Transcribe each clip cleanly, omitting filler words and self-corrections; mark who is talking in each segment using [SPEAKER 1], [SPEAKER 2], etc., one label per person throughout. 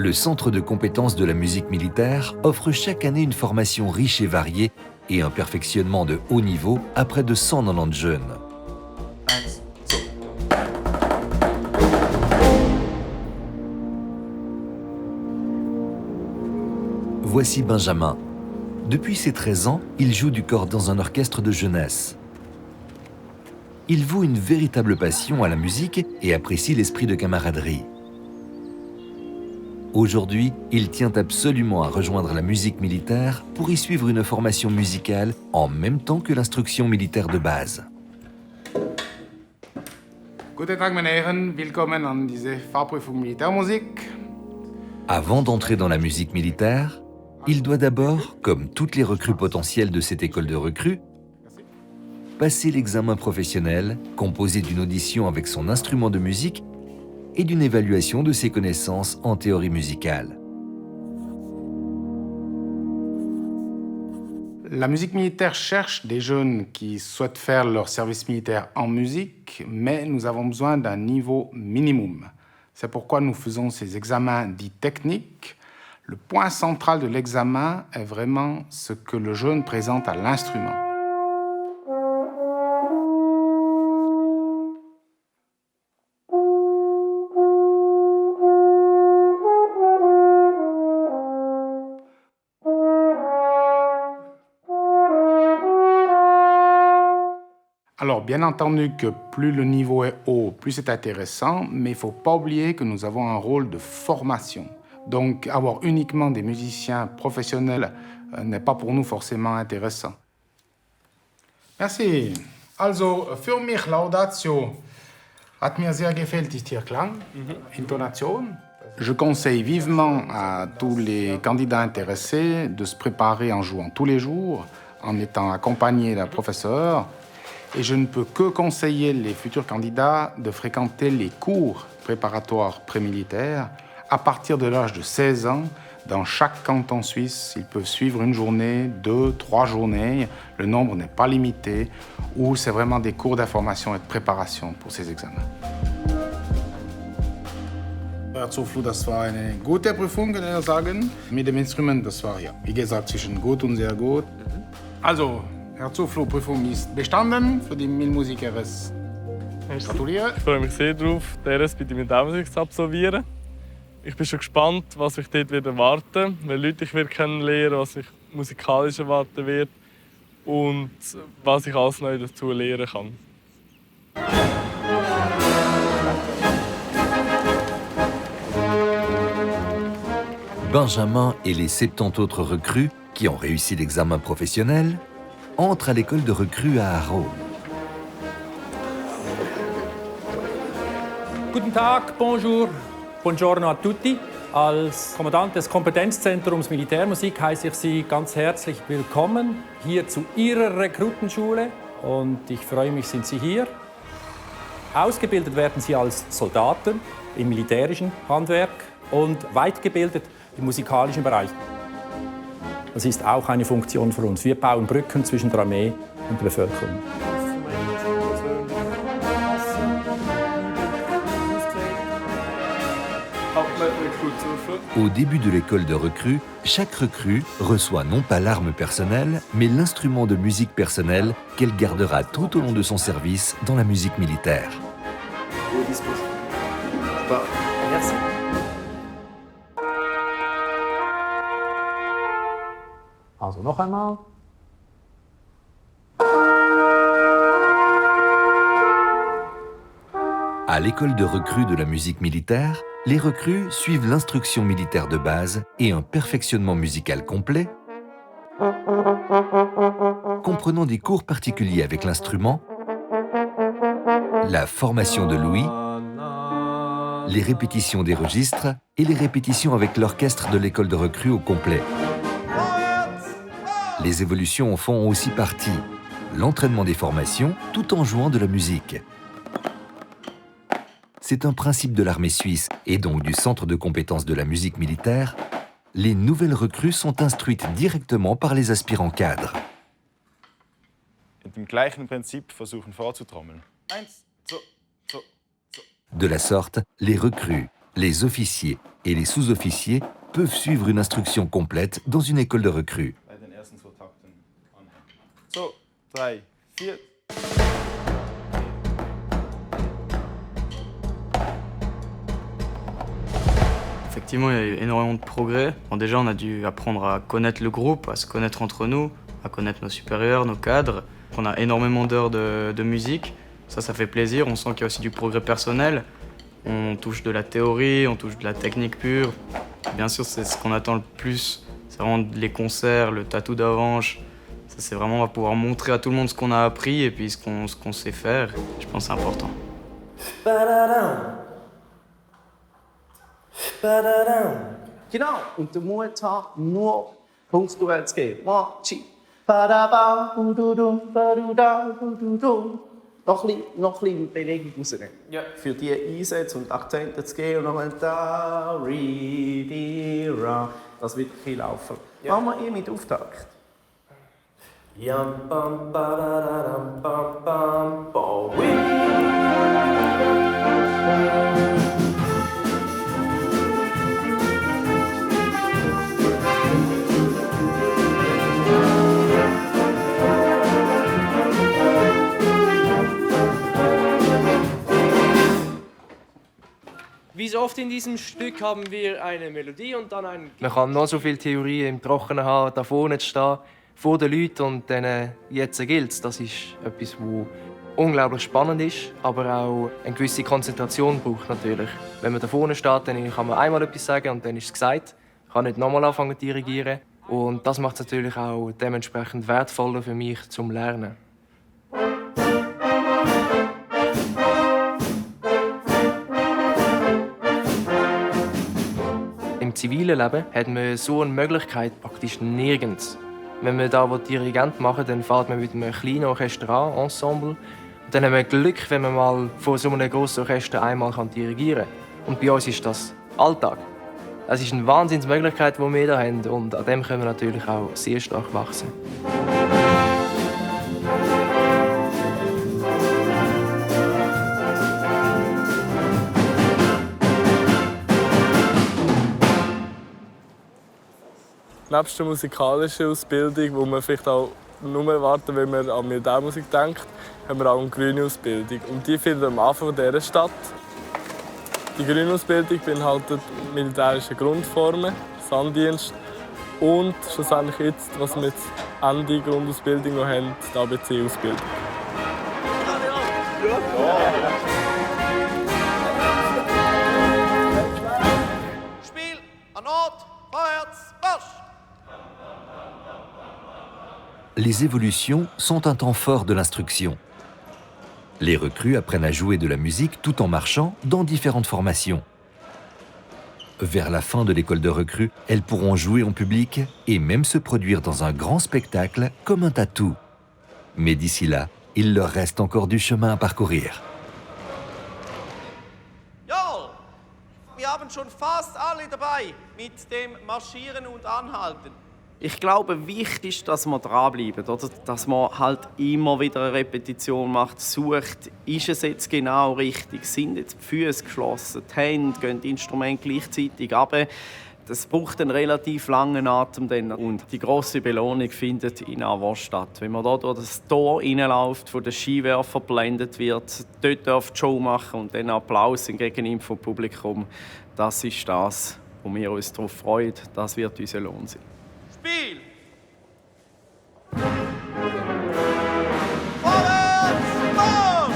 [SPEAKER 1] Le Centre de compétences de la musique militaire offre chaque année une formation riche et variée et un perfectionnement de haut niveau à près de 190 jeunes. Voici Benjamin. Depuis ses 13 ans, il joue du cor dans un orchestre de jeunesse. Il voue une véritable passion à la musique et apprécie l'esprit de camaraderie. Aujourd'hui, il tient absolument à rejoindre la musique militaire pour y suivre une formation musicale en même temps que l'instruction militaire de base.
[SPEAKER 2] Guten Tag, meine Herren. Willkommen an diese Fahrprüfung Militärmusik.
[SPEAKER 1] Avant d'entrer dans la musique militaire, il doit d'abord, comme toutes les recrues potentielles de cette école de recrues, passer l'examen professionnel, composé d'une audition avec son instrument de musique et d'une évaluation de ses connaissances en théorie musicale.
[SPEAKER 2] La musique militaire cherche des jeunes qui souhaitent faire leur service militaire en musique, mais nous avons besoin d'un niveau minimum. C'est pourquoi nous faisons ces examens dits techniques. Le point central de l'examen est vraiment ce que le jeune présente à l'instrument. Alors, bien entendu que plus le niveau est haut, plus c'est intéressant, mais il ne faut pas oublier que nous avons un rôle de formation. Donc, avoir uniquement des musiciens professionnels n'est pas pour nous forcément intéressant. Merci. Also, für mich Laudatio hat mir sehr gefällt, ist hier Klang, Intonation. Je conseille vivement à tous les candidats intéressés de se préparer en jouant tous les jours, en étant accompagnés d'un professeur. Et je ne peux que conseiller les futurs candidats de fréquenter les cours préparatoires prémilitaires. À partir de l'âge de 16 ans, dans chaque canton suisse, ils peuvent suivre une journée, 2, 3 journées. Le nombre n'est pas limité, où c'est vraiment des cours d'information et de préparation pour ces examens. Herr Zuflu, das war eine gute Prüfung, kann ich sagen. Mit dem Instrument, das war ja, wie gesagt, zwischen gut und sehr gut. Also, Herr Zuflu, Prüfung ist bestanden für die Milmusikeres. Gratuliere.
[SPEAKER 3] Ich freue mich sehr darauf, die RS bei der Militärmusik zu absolvieren. Ich bin schon gespannt, was mich dort wird erwarten, welche Leute ich kennenlernen werde, was mich musikalisch erwarten wird und was ich alles neu dazu lernen kann.
[SPEAKER 1] Benjamin et les 70 autres recrues qui ont réussi l'examen professionnel entrent à l'école de recrues à Haro.
[SPEAKER 4] Guten Tag, bonjour, buongiorno a tutti. Als Kommandant des Kompetenzzentrums Militärmusik heiße ich Sie ganz herzlich willkommen hier zu Ihrer Rekrutenschule. Und ich freue mich, sind Sie hier. Ausgebildet werden Sie als Soldaten im militärischen Handwerk und weitergebildet im musikalischen Bereich. Das ist auch eine Funktion für uns. Wir bauen Brücken zwischen der Armee und der Bevölkerung.
[SPEAKER 1] Au début de l'école de recrues, chaque recrue reçoit non pas l'arme personnelle, mais l'instrument de musique personnel qu'elle gardera tout au long de son service dans la musique militaire.
[SPEAKER 4] Merci. Also noch einmal.
[SPEAKER 1] À l'école de recrues de la musique militaire, les recrues suivent l'instruction militaire de base et un perfectionnement musical complet, comprenant des cours particuliers avec l'instrument, la formation de l'ouïe, les répétitions des registres et les répétitions avec l'orchestre de l'école de recrues au complet. Les évolutions en font aussi partie, l'entraînement des formations tout en jouant de la musique. C'est un principe de l'armée suisse et donc du Centre de compétences de la musique militaire. Les nouvelles recrues sont instruites directement par les aspirants cadres.
[SPEAKER 5] Mit dem gleichen Prinzip versuchen vorzutrommeln.
[SPEAKER 1] De la sorte, les recrues, Les officiers et les sous-officiers peuvent suivre une instruction complète dans une école de recrues.
[SPEAKER 3] So, 3, 4.
[SPEAKER 5] Effectivement, il y a eu énormément de progrès. Bon, déjà, on a dû apprendre à connaître le groupe, à se connaître entre nous, à connaître nos supérieurs, nos cadres. On a énormément d'heures de musique. Ça fait plaisir. On sent qu'il y a aussi du progrès personnel. On touche de la théorie, on touche de la technique pure. Bien sûr, c'est ce qu'on attend le plus. C'est vraiment les concerts, le tatou d'Avanche. Ça, c'est vraiment, on va pouvoir montrer à tout le monde ce qu'on a appris et puis ce qu'on sait faire. Je pense que c'est important.
[SPEAKER 6] Genau, und den Mut haben, nur punktuell zu gehen. One, two, ba-da-ba, bu-du-dum, ba-du-da, bu-du-dum. Noch ein bisschen Bewegung rausnehmen. Ja. Für die Einsätze und Akzente zu gehen und nochmal da, ri, ra. Das wird ein bisschen laufen. Ja. Machen wir mit Auftakt. Yam, bam, ba-da-da-dam, bam, bam,
[SPEAKER 7] Wie so oft in diesem Stück haben wir eine Melodie und dann einen...
[SPEAKER 8] Man kann noch so viel Theorie im Trockenen haben, da vorne zu stehen, vor den Leuten und denen jetzt gilt's. Das ist etwas, das unglaublich spannend ist, aber auch eine gewisse Konzentration braucht natürlich. Wenn man da vorne steht, dann kann man einmal etwas sagen und dann ist es gesagt. Man kann nicht nochmal anfangen zu dirigieren. Und das macht es natürlich auch dementsprechend wertvoller für mich zum Lernen. Im zivilen Leben hat man so eine Möglichkeit praktisch nirgends. Wenn man da Dirigent machen will, dann fährt man mit einem kleinen Orchester an, Ensemble. Und dann haben wir Glück, wenn man mal vor so einem grossen Orchester einmal dirigieren kann. Und bei uns ist das Alltag. Es ist eine Wahnsinnsmöglichkeit, die wir hier haben. Und an dem können wir natürlich auch sehr stark wachsen.
[SPEAKER 3] Nebst der musikalischen Ausbildung, wo man vielleicht auch nur erwarten, wenn man an Militärmusik denkt, haben wir auch eine grüne Ausbildung. Und die findet am Anfang dieser statt. Die grüne Ausbildung beinhaltet militärische Grundformen, Sanddienst und schlussendlich jetzt, was wir jetzt Ende Grundausbildung noch haben, die ABC-Ausbildung.
[SPEAKER 6] Spiel, an Ort, vorwärts, marsch!
[SPEAKER 1] Les évolutions sont un temps fort de l'instruction. Les recrues apprennent à jouer de la musique tout en marchant dans différentes formations. Vers la fin de l'école de recrues, elles pourront jouer en public et même se produire dans un grand spectacle comme un tatou. Mais d'ici là, il leur reste encore du chemin à parcourir.
[SPEAKER 6] Jawohl! Wir haben schon fast alle dabei mit dem Marschieren und Anhalten. Ich glaube, wichtig ist, dass wir dranbleiben, oder? Dass man halt immer wieder eine Repetition macht, sucht, ist es jetzt genau richtig, sind jetzt die Füße geschlossen, die Hände, gehen die Instrumente gleichzeitig runter. Das braucht einen relativ langen Atem dann. Und die grosse Belohnung findet in Avon statt. Wenn man hier durch das Tor reinläuft, wo der Skiwerfer geblendet wird, dort darf die Show machen und dann Applaus entgegen ihm vom Publikum. Das ist das, wo wir uns darauf freuen. Das wird unser Lohn sein. Spiel! Vorwärts, Marsch!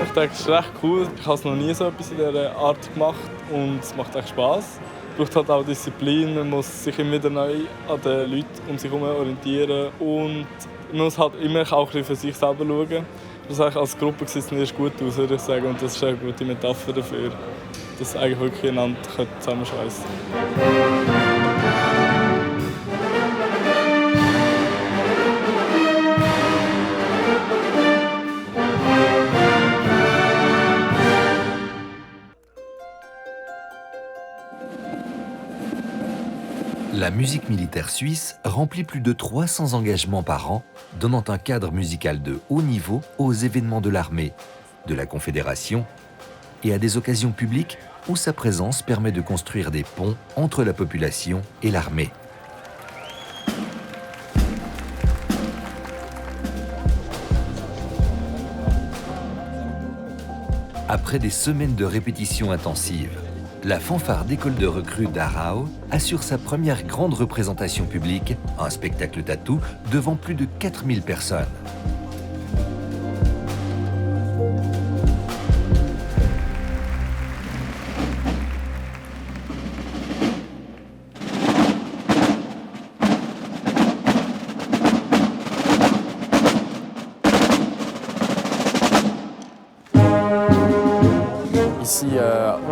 [SPEAKER 3] Ich denke, es ist recht cool. Ich habe noch nie so etwas in dieser Art gemacht und es macht echt Spass. Es braucht halt auch Disziplin, man muss sich immer wieder neu an den Leuten um sich herum orientieren und man muss halt immer auch ein bisschen für sich selber schauen. Das als Gruppe sieht es nicht gut aus, würde ich sagen, und das ist eine gute Metapher dafür, dass eigentlich wirklich einander zusammenschweissen können.
[SPEAKER 1] La musique militaire suisse remplit plus de 300 engagements par an, donnant un cadre musical de haut niveau aux événements de l'armée, de la Confédération et à des occasions publiques où sa présence permet de construire des ponts entre la population et l'armée. Après des semaines de répétitions intensives, la fanfare d'école de recrues d'Aarau assure sa première grande représentation publique, un spectacle tatou devant plus de 4000 personnes.
[SPEAKER 5] Ici,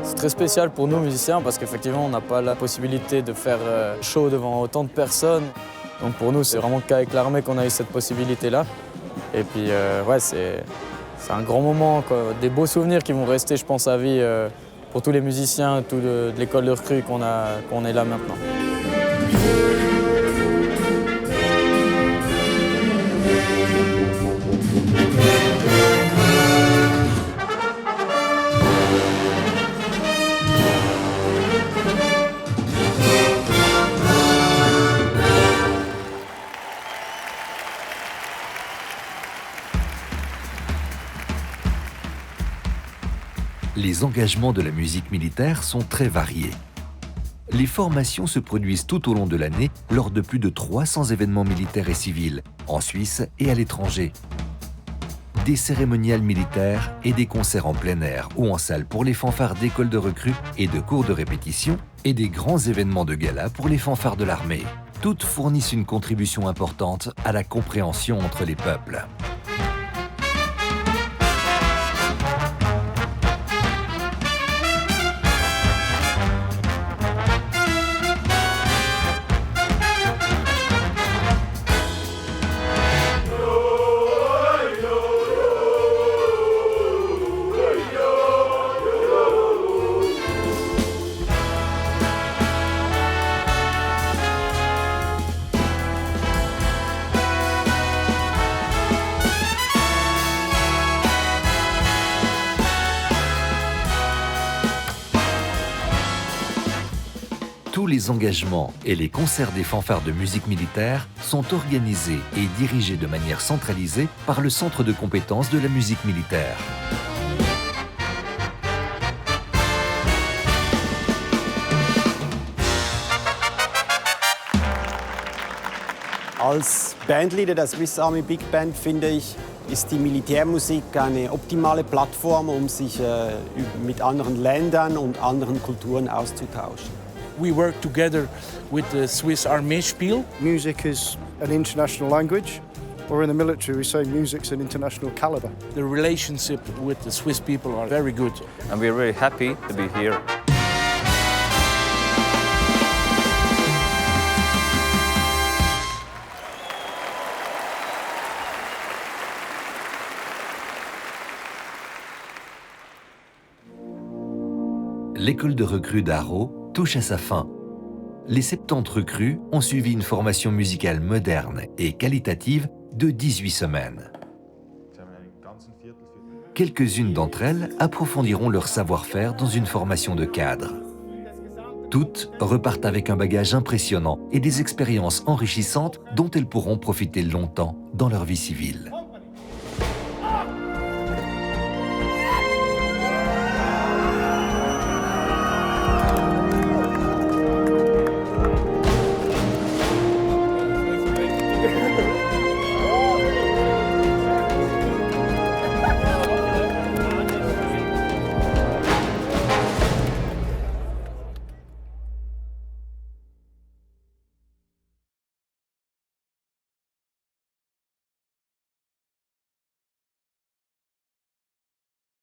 [SPEAKER 5] c'est très spécial pour nous musiciens parce qu'effectivement on n'a pas la possibilité de faire show devant autant de personnes. Donc pour nous c'est vraiment qu'avec l'armée qu'on a eu cette possibilité-là. Et puis ouais, c'est un grand moment, quoi. Des beaux souvenirs qui vont rester je pense à vie pour tous les musiciens, de l'école de recrues qu'on est là maintenant.
[SPEAKER 1] Les engagements de la musique militaire sont très variés. Les formations se produisent tout au long de l'année lors de plus de 300 événements militaires et civils, en Suisse et à l'étranger. Des cérémoniales militaires et des concerts en plein air ou en salle pour les fanfares d'écoles de recrues et de cours de répétition et des grands événements de gala pour les fanfares de l'armée. Toutes fournissent une contribution importante à la compréhension entre les peuples. Tous les engagements et les concerts des fanfares de musique militaire sont organisés et dirigés de manière centralisée par le Centre de compétences de la musique militaire.
[SPEAKER 9] Als Bandleader der Swiss Army Big Band finde ich, ist die Militärmusik eine optimale Plattform, um sich mit anderen Ländern und anderen Kulturen auszutauschen.
[SPEAKER 10] We work together with the Swiss Army Spiel.
[SPEAKER 11] Music is an international language, or in the military we say music's an international caliber.
[SPEAKER 10] The relationship with the Swiss people are very good.
[SPEAKER 12] And we're really happy to be here.
[SPEAKER 1] L'école de recrues d'Aarau touche à sa fin. Les 70 recrues ont suivi une formation musicale moderne et qualitative de 18 semaines. Quelques-unes d'entre elles approfondiront leur savoir-faire dans une formation de cadre. Toutes repartent avec un bagage impressionnant et des expériences enrichissantes dont elles pourront profiter longtemps dans leur vie civile.